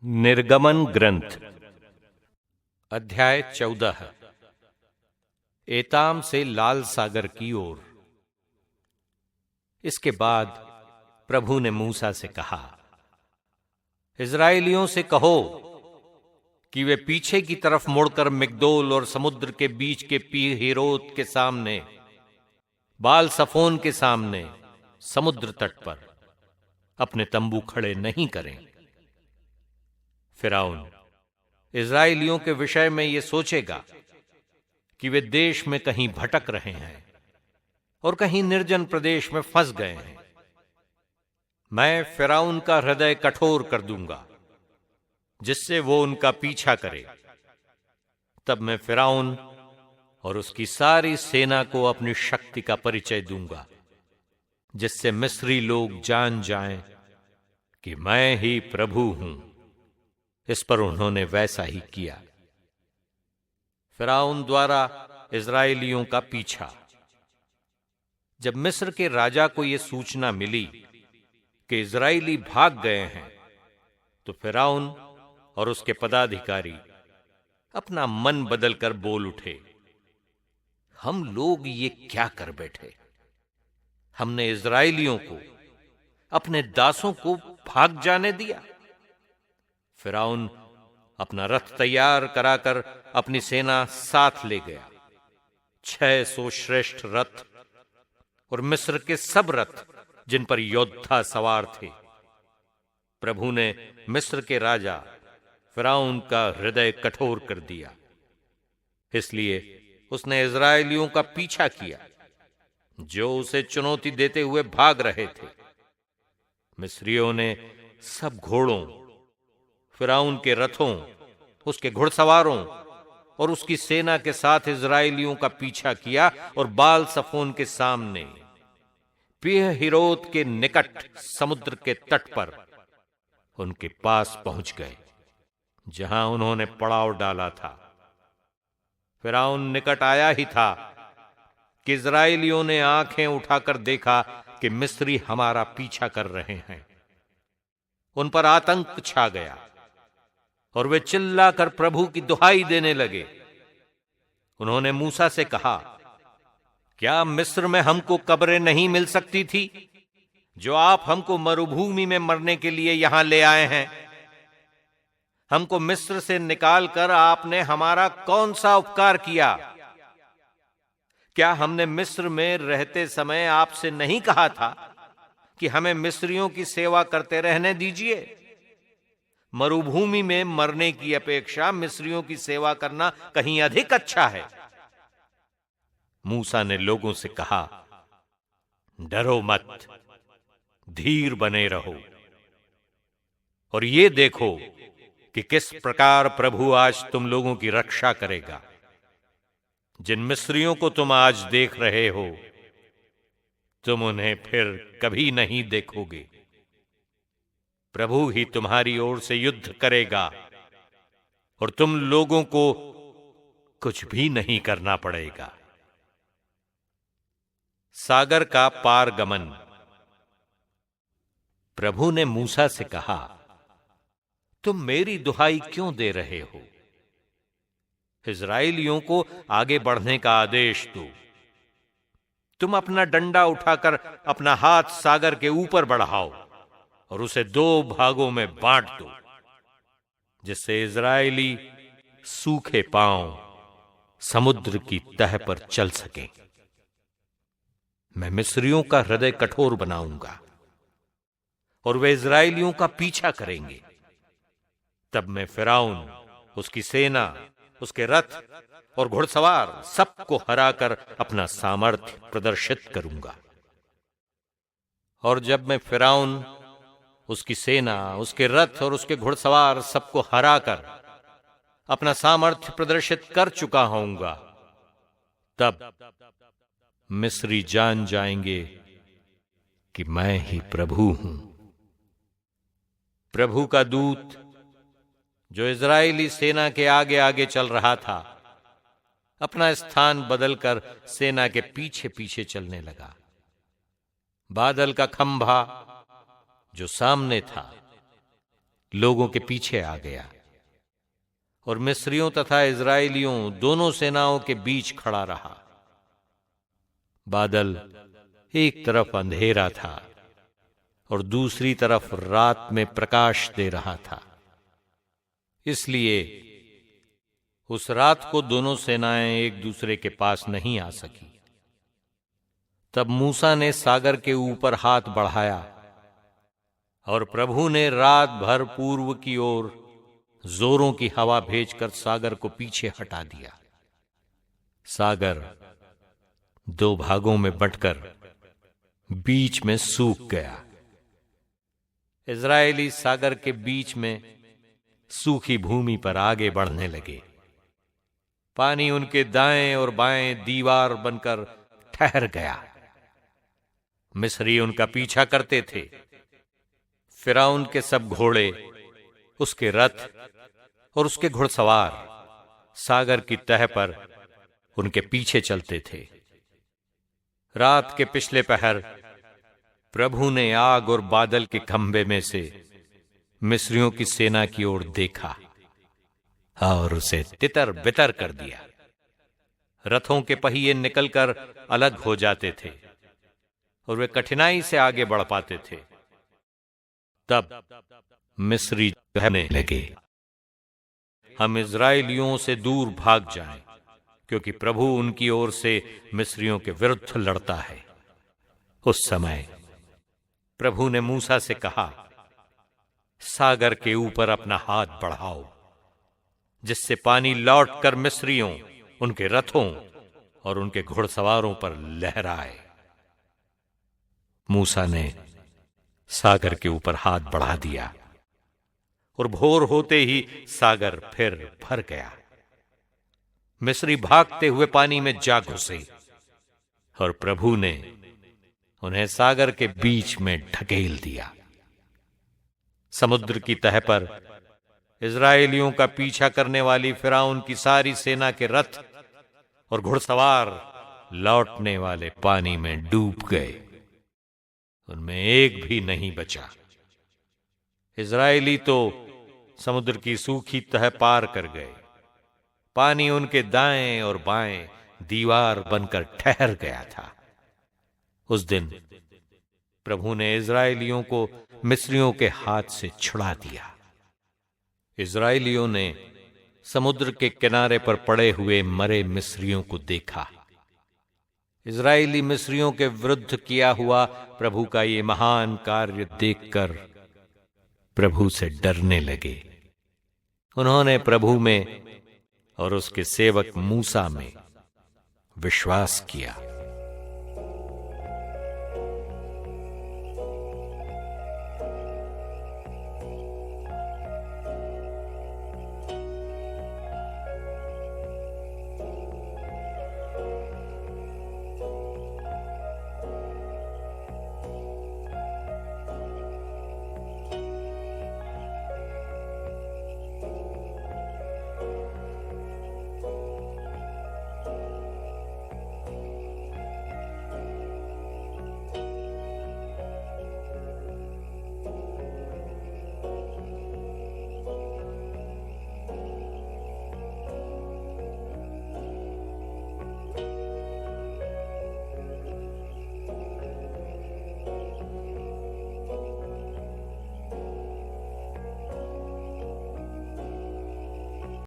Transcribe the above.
निर्गमन ग्रंथ अध्याय 14। एताम से लाल सागर की ओर। इसके बाद प्रभु ने मूसा से कहा, इस्राएलियों से कहो कि वे पीछे की तरफ मुड़कर मिग्दोल और समुद्र के बीच के पीहहीरोत के सामने, बाल सफोन के सामने समुद्र तट पर अपने तंबू खड़े नहीं करें। फिरौन इस्राएलियों के विषय में यह सोचेगा कि वे देश में कहीं भटक रहे हैं और कहीं निर्जन प्रदेश में फंस गए हैं। मैं फिरौन का हृदय कठोर कर दूंगा जिससे वो उनका पीछा करे। तब मैं फिरौन और उसकी सारी सेना को अपनी शक्ति का परिचय दूंगा, जिससे मिस्री लोग जान जाएं कि मैं ही प्रभु हूं। इस पर उन्होंने वैसा ही किया। फिरौन द्वारा इस्राएलियों का पीछा। जब मिस्र के राजा को यह सूचना मिली कि इस्राएली भाग गए हैं, तो फिरौन और उसके पदाधिकारी अपना मन बदलकर बोल उठे, हम लोग ये क्या कर बैठे? हमने इस्राएलियों को, अपने दासों को भाग जाने दिया। फिरौन अपना रथ तैयार कराकर अपनी सेना साथ ले गया। 600 श्रेष्ठ रथ और मिस्र के सब रथ जिन पर योद्धा सवार थे। प्रभु ने मिस्र के राजा फिरौन का हृदय कठोर कर दिया, इसलिए उसने इस्राएलियों का पीछा किया जो उसे चुनौती देते हुए भाग रहे थे। मिस्रियों ने सब घोड़ों, फिरौन के रथों, उसके घुड़सवारों और उसकी सेना के साथ इस्राएलियों का पीछा किया और बाल सफोन के सामने पीहहीरोत के निकट समुद्र के तट पर उनके पास पहुंच गए, जहां उन्होंने पड़ाव डाला था। फिरौन निकट आया ही था कि इस्राएलियों ने आंखें उठाकर देखा कि मिस्री हमारा पीछा कर रहे हैं। उन पर आतंक छा गया और वे चिल्लाकर प्रभु की दुहाई देने लगे। उन्होंने मूसा से कहा, क्या मिस्र में हमको कब्रें नहीं मिल सकती थी, जो आप हमको मरुभूमि में मरने के लिए यहां ले आए हैं? हमको मिस्र से निकालकर आपने हमारा कौन सा उपकार किया? क्या हमने मिस्र में रहते समय आपसे नहीं कहा था कि हमें मिस्रियों की सेवा करते रहने दीजिए? मरुभूमि में मरने की अपेक्षा मिस्रियों की सेवा करना कहीं अधिक अच्छा है। मूसा ने लोगों से कहा, डरो मत, धीर बने रहो और ये देखो कि किस प्रकार प्रभु आज तुम लोगों की रक्षा करेगा। जिन मिस्रियों को तुम आज देख रहे हो, तुम उन्हें फिर कभी नहीं देखोगे। प्रभु ही तुम्हारी ओर से युद्ध करेगा और तुम लोगों को कुछ भी नहीं करना पड़ेगा। सागर का पारगमन। प्रभु ने मूसा से कहा, तुम मेरी दुहाई क्यों दे रहे हो? इस्राएलियों को आगे बढ़ने का आदेश दो। तुम अपना डंडा उठाकर अपना हाथ सागर के ऊपर बढ़ाओ और उसे 2 भागों में बांट दो, जिससे इस्राएली सूखे पांव समुद्र की तह पर चल सकें। मैं मिस्रियों का हृदय कठोर बनाऊंगा और वे इस्राएलियों का पीछा करेंगे। तब मैं फिरौन, उसकी सेना, उसके रथ और घुड़सवार सबको हराकर अपना सामर्थ्य प्रदर्शित करूंगा। और जब मैं फिरौन, उसकी सेना, उसके रथ और उसके घुड़सवार सबको हराकर अपना सामर्थ्य प्रदर्शित कर चुका होऊंगा, तब मिस्री जान जाएंगे कि मैं ही प्रभु हूं। प्रभु का दूत जो इस्राएली सेना के आगे आगे चल रहा था, अपना स्थान बदलकर सेना के पीछे पीछे चलने लगा। बादल का खंभा जो सामने था लोगों के पीछे आ गया और मिस्रियों तथा इजराइलियों दोनों सेनाओं के बीच खड़ा रहा। बादल एक तरफ अंधेरा था और दूसरी तरफ रात में प्रकाश दे रहा था, इसलिए उस रात को दोनों सेनाएं एक दूसरे के पास नहीं आ सकी। तब मूसा ने सागर के ऊपर हाथ बढ़ाया और प्रभु ने रात भर पूर्व की ओर जोरों की हवा भेजकर सागर को पीछे हटा दिया। सागर दो भागों में बंटकर बीच में सूख गया। इजरायली सागर के बीच में सूखी भूमि पर आगे बढ़ने लगे। पानी उनके दाएं और बाएं दीवार बनकर ठहर गया। मिस्री उनका पीछा करते थे। फिरौन के सब घोड़े, उसके रथ और उसके घुड़सवार सागर की तह पर उनके पीछे चलते थे। रात के पिछले पहर प्रभु ने आग और बादल के खंभे में से मिस्रियों की सेना की ओर देखा और उसे तितर बितर कर दिया। रथों के पहिए निकलकर अलग हो जाते थे और वे कठिनाई से आगे बढ़ पाते थे। तब मिस्री कहने लगे, हम इजराइलियों से दूर भाग जाएं, क्योंकि प्रभु उनकी ओर से मिस्रियों के विरुद्ध लड़ता है। उस समय प्रभु ने मूसा से कहा, सागर के ऊपर अपना हाथ बढ़ाओ, जिससे पानी लौटकर मिस्रियों, उनके रथों और उनके घुड़सवारों पर लहराए। मूसा ने सागर के ऊपर हाथ बढ़ा दिया और भोर होते ही सागर फिर भर गया। मिस्री भागते हुए पानी में जा घुसे और प्रभु ने उन्हें सागर के बीच में ढकेल दिया। समुद्र की तह पर इजराइलियों का पीछा करने वाली फिरौन की सारी सेना के रथ और घुड़सवार लौटने वाले पानी में डूब गए। उनमें एक भी नहीं बचा। इजराइली तो समुद्र की सूखी तह पार कर गए। पानी उनके दाएं और बाएं दीवार बनकर ठहर गया था। उस दिन प्रभु ने इजराइलियों को मिस्रियों के हाथ से छुड़ा दिया। इजराइलियों ने समुद्र के किनारे पर पड़े हुए मरे मिस्रियों को देखा। इजराइली मिस्रियों के विरुद्ध किया हुआ प्रभु का ये महान कार्य देखकर प्रभु से डरने लगे। उन्होंने प्रभु में और उसके सेवक मूसा में विश्वास किया।